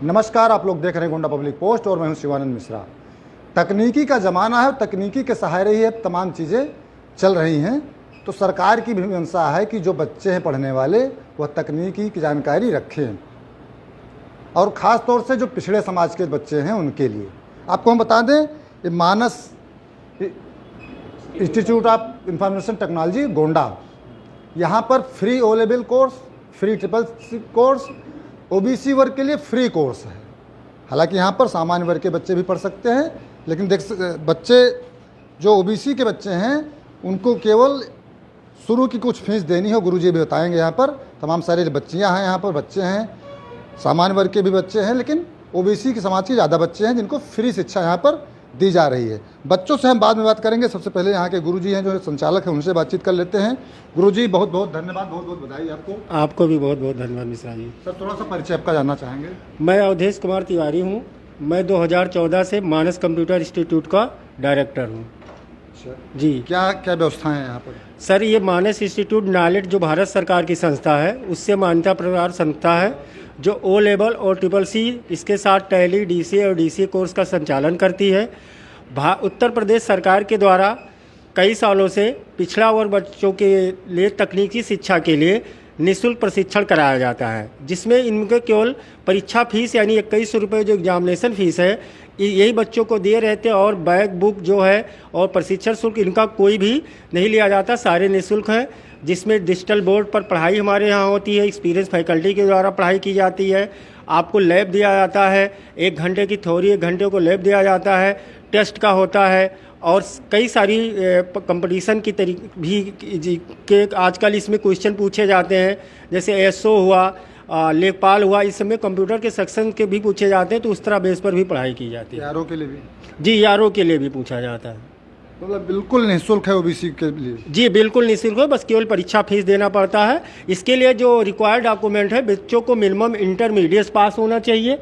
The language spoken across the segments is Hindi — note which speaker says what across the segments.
Speaker 1: नमस्कार, आप लोग देख रहे हैं गोंडा पब्लिक पोस्ट और मैं हूं शिवानंद मिश्रा। तकनीकी का ज़माना है और तकनीकी के सहारे ही अब तमाम चीज़ें चल रही हैं। तो सरकार की भी मंशा है कि जो बच्चे हैं पढ़ने वाले वह तकनीकी की जानकारी रखें, और ख़ास तौर से जो पिछड़े समाज के बच्चे हैं उनके लिए। आपको हम बता दें, ये Manas institute of information technology Gonda, यहाँ पर free O level course, free triple course, OBC वर्ग के लिए फ्री कोर्स है। हालांकि यहाँ पर सामान्य वर्ग के बच्चे भी पढ़ सकते हैं, लेकिन बच्चे जो ओबीसी के बच्चे हैं उनको केवल शुरू की कुछ फीस देनी हो। गुरुजी भी बताएंगे। यहाँ पर तमाम सारे बच्चियाँ हैं, यहाँ पर बच्चे हैं, सामान्य वर्ग के भी बच्चे हैं, लेकिन ओबीसी के समाज के ज़्यादा बच्चे हैं जिनको फ्री शिक्षा यहाँ पर दी जा रही है। बच्चों से हम बाद में बात करेंगे। सबसे पहले यहाँ के गुरुजी हैं जो संचालक हैं, उनसे बातचीत कर लेते हैं। गुरुजी बहुत बहुत धन्यवाद, बहुत बहुत बधाई आपको।
Speaker 2: आपको भी बहुत बहुत धन्यवाद मिश्रा जी।
Speaker 1: सर, थोड़ा सा परिचय आपका जानना चाहेंगे।
Speaker 2: मैं अवधेश कुमार तिवारी हूँ। मैं 2014 से मानस कंप्यूटर इंस्टीट्यूट का डायरेक्टर हूँ।
Speaker 1: अच्छा
Speaker 2: जी।
Speaker 1: क्या क्या व्यवस्थाएं हैं यहाँ पर?
Speaker 2: सर, ये मानस इंस्टीट्यूट नालेट जो भारत सरकार की संस्था है उससे मान्यता प्राप्त संस्था है, जो ओ लेवल और ट्रिपल सी इसके साथ टैली, डीसीए और डीसीए कोर्स का संचालन करती है। उत्तर प्रदेश सरकार के द्वारा कई सालों से पिछड़ा वर्ग बच्चों के लिए तकनीकी शिक्षा के लिए निःशुल्क प्रशिक्षण कराया जाता है, जिसमें इनके केवल परीक्षा फीस यानी 2100 रुपये जो एग्जामिनेशन फ़ीस है यही बच्चों को दिए रहते हैं, और बैग बुक जो है और प्रशिक्षण शुल्क इनका कोई भी नहीं लिया जाता, सारे निःशुल्क हैं। जिसमें डिजिटल बोर्ड पर पढ़ाई हमारे यहाँ होती है, एक्सपीरियंस फैकल्टी के द्वारा पढ़ाई की जाती है। आपको लैब दिया जाता है, 1 घंटे की थ्योरी, 1 घंटे को लैब दिया जाता है, टेस्ट का होता है, और कई सारी कंपटीशन की भी के आजकल इसमें क्वेश्चन पूछे जाते हैं, जैसे एसओ हुआ, लेखपाल हुआ, इस समय कंप्यूटर के सेक्शन के भी पूछे जाते हैं। तो उस तरह बेस पर भी पढ़ाई की जाती है।
Speaker 1: यारों के लिए भी?
Speaker 2: जी, यारों के लिए भी पूछा जाता है।
Speaker 1: मतलब बिल्कुल निःशुल्क है ओबीसी के लिए?
Speaker 2: जी, बिल्कुल निःशुल्क है, बस केवल परीक्षा फीस देना पड़ता है। इसके लिए जो रिक्वायर्ड डॉक्यूमेंट है, बच्चों को मिनिमम इंटरमीडिएट पास होना चाहिए,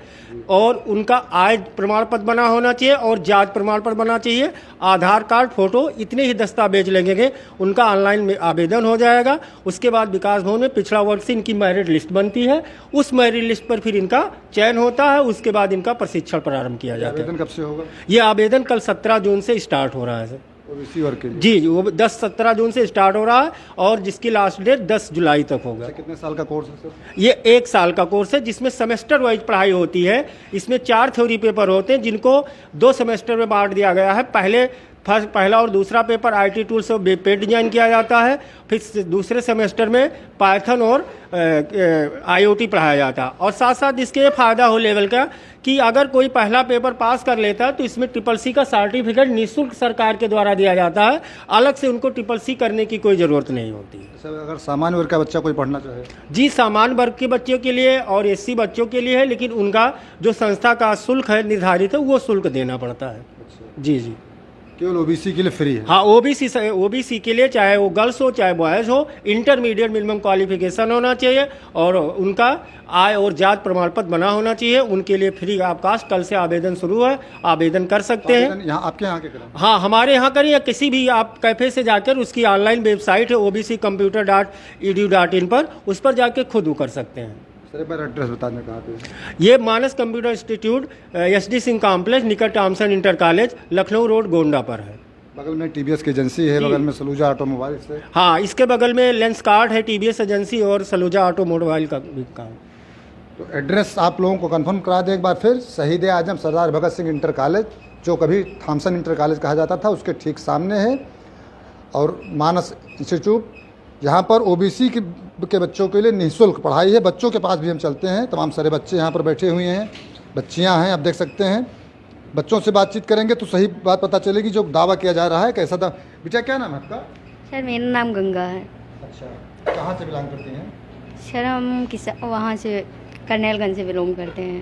Speaker 2: और उनका आय प्रमाण पत्र बना होना चाहिए, और जाति प्रमाण पत्र बना चाहिए, आधार कार्ड, फोटो, इतने ही दस्तावेज लगेंगे। उनका ऑनलाइन में आवेदन हो जाएगा। उसके बाद विकास भवन में पिछड़ा वर्ग से इनकी मेरिट लिस्ट बनती है, उस मेरिट लिस्ट पर फिर इनका चयन होता है। उसके बाद इनका प्रशिक्षण प्रारंभ किया जाता है।
Speaker 1: आवेदन कब से होगा?
Speaker 2: ये आवेदन कल 17 जून से स्टार्ट हो रहा है सर,
Speaker 1: ओबीसी वर्ग के लिए।
Speaker 2: जी, वो 10-17 जून से स्टार्ट हो रहा है, और जिसकी लास्ट डेट 10 जुलाई तक होगा।
Speaker 1: कितने साल का कोर्स है सर?
Speaker 2: ये 1 साल का कोर्स है, जिसमें सेमेस्टर वाइज पढ़ाई होती है। इसमें 4 थ्योरी पेपर होते हैं, जिनको 2 सेमेस्टर में बांट दिया गया है। पहला और दूसरा पेपर आईटी टूल से वेब डिजाइन किया जाता है, फिर दूसरे सेमेस्टर में पाइथन और आईओटी पढ़ाया जाता है। और साथ साथ इसके ये फ़ायदा हो लेवल का कि अगर कोई पहला पेपर पास कर लेता है तो इसमें ट्रिपल सी का सर्टिफिकेट निःशुल्क सरकार के द्वारा दिया जाता है। अलग से उनको ट्रिपल सी करने की कोई ज़रूरत नहीं होती है।
Speaker 1: सर, अगर सामान्य वर्ग का बच्चा कोई पढ़ना चाहे?
Speaker 2: जी, सामान्य वर्ग के बच्चों के लिए और एससी बच्चों के लिए है, लेकिन उनका जो संस्था का शुल्क है निर्धारित है, वो शुल्क देना पड़ता है। जी जी,
Speaker 1: केवल ओबीसी के लिए फ्री है?
Speaker 2: हाँ, ओबीसी के लिए, चाहे वो गर्ल्स हो चाहे बॉयज़ हो, इंटरमीडिएट मिनिमम क्वालिफिकेशन होना चाहिए, और उनका आय और जाति प्रमाण पत्र बना होना चाहिए। उनके लिए फ्री ऑफ कॉस्ट कल से आवेदन शुरू है, आवेदन कर सकते हैं।
Speaker 1: यहाँ आपके यहाँ के करें?
Speaker 2: हाँ, हमारे यहाँ करें, या किसी भी आप कैफ़े से जाकर, उसकी ऑनलाइन वेबसाइट है obccomputer.edu.in पर, उस पर जाकर खुद वो कर सकते हैं।
Speaker 1: सर, एक बार एड्रेस बता दें कहाँ पे?
Speaker 2: ये Manas computer institute SD Singh complex निकट Thomson inter college, Lucknow road, Gonda पर है।
Speaker 1: बगल में टीवीएस की एजेंसी है, बगल में सलूजा ऑटोमोबाइल से।
Speaker 2: हाँ, इसके बगल में लेंस कार्ड है, टीवीएस एजेंसी और सलूजा ऑटोमोबाइल का भी काम।
Speaker 1: तो एड्रेस आप लोगों को कंफर्म करा दें एक बार फिर। शहीद आजम सरदार भगत सिंह इंटर कॉलेज, जो कभी थॉमसन इंटर कॉलेज कहा जाता था, उसके ठीक सामने है। और मानस इंस्टीट्यूट, यहाँ पर ओबीसी के बच्चों के लिए निःशुल्क पढ़ाई है। बच्चों के पास भी हम चलते हैं, तमाम सारे बच्चे यहाँ पर बैठे हुए हैं, बच्चियाँ हैं, आप देख सकते हैं। बच्चों से बातचीत करेंगे तो सही बात पता चलेगी जो दावा किया जा रहा है कैसा था। बेटा, क्या नाम है आपका?
Speaker 3: सर, मेरा नाम गंगा है।
Speaker 1: अच्छा, कहाँ से बिलोंग करती हैं?
Speaker 3: सर, हम वहाँ से करनेलगंज से बिलोंग करते हैं।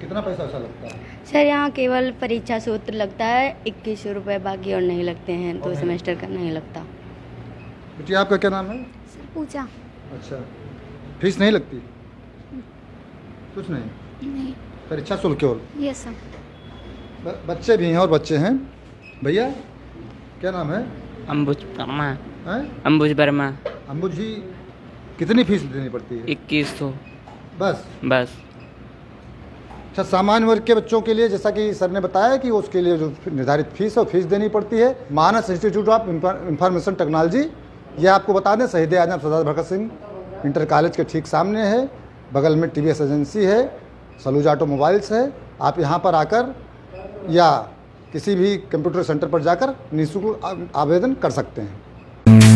Speaker 1: कितना पैसा वैसा लगता है?
Speaker 3: सर, यहाँ केवल परीक्षा सूत्र लगता है 2100 रुपये, बाकी और नहीं लगते हैं। 2 सेमेस्टर का नहीं लगता।
Speaker 1: बेटी, आपका क्या नाम है?
Speaker 3: सर, पूछा।
Speaker 1: अच्छा, फीस नहीं लगती? कुछ नहीं?
Speaker 3: नहीं।
Speaker 1: परीक्षा शुल्क केवल?
Speaker 3: Yes sir.
Speaker 1: बच्चे भी हैं और बच्चे हैं। भैया, क्या नाम है?
Speaker 4: अंबुज वर्मा।
Speaker 1: हैं?
Speaker 4: अंबुज वर्मा।
Speaker 1: अंबुज जी, कितनी फीस देनी पड़ती है?
Speaker 4: 2100
Speaker 1: बस?
Speaker 4: बस।
Speaker 1: अच्छा, सामान्य वर्ग के बच्चों के लिए जैसा कि सर ने बताया कि उसके लिए जो निर्धारित फीस है वो फीस देनी पड़ती है। मानस इंस्टीट्यूट ऑफ इंफॉर्मेशन टेक्नोलॉजी, ये आपको बता दें शहीद आजम सरदार भगत सिंह इंटर कॉलेज के ठीक सामने है। बगल में TVS एजेंसी है, सलूज ऑटोमोबाइल्स है। आप यहाँ पर आकर या किसी भी कंप्यूटर सेंटर पर जाकर निःशुल्क आवेदन कर सकते हैं।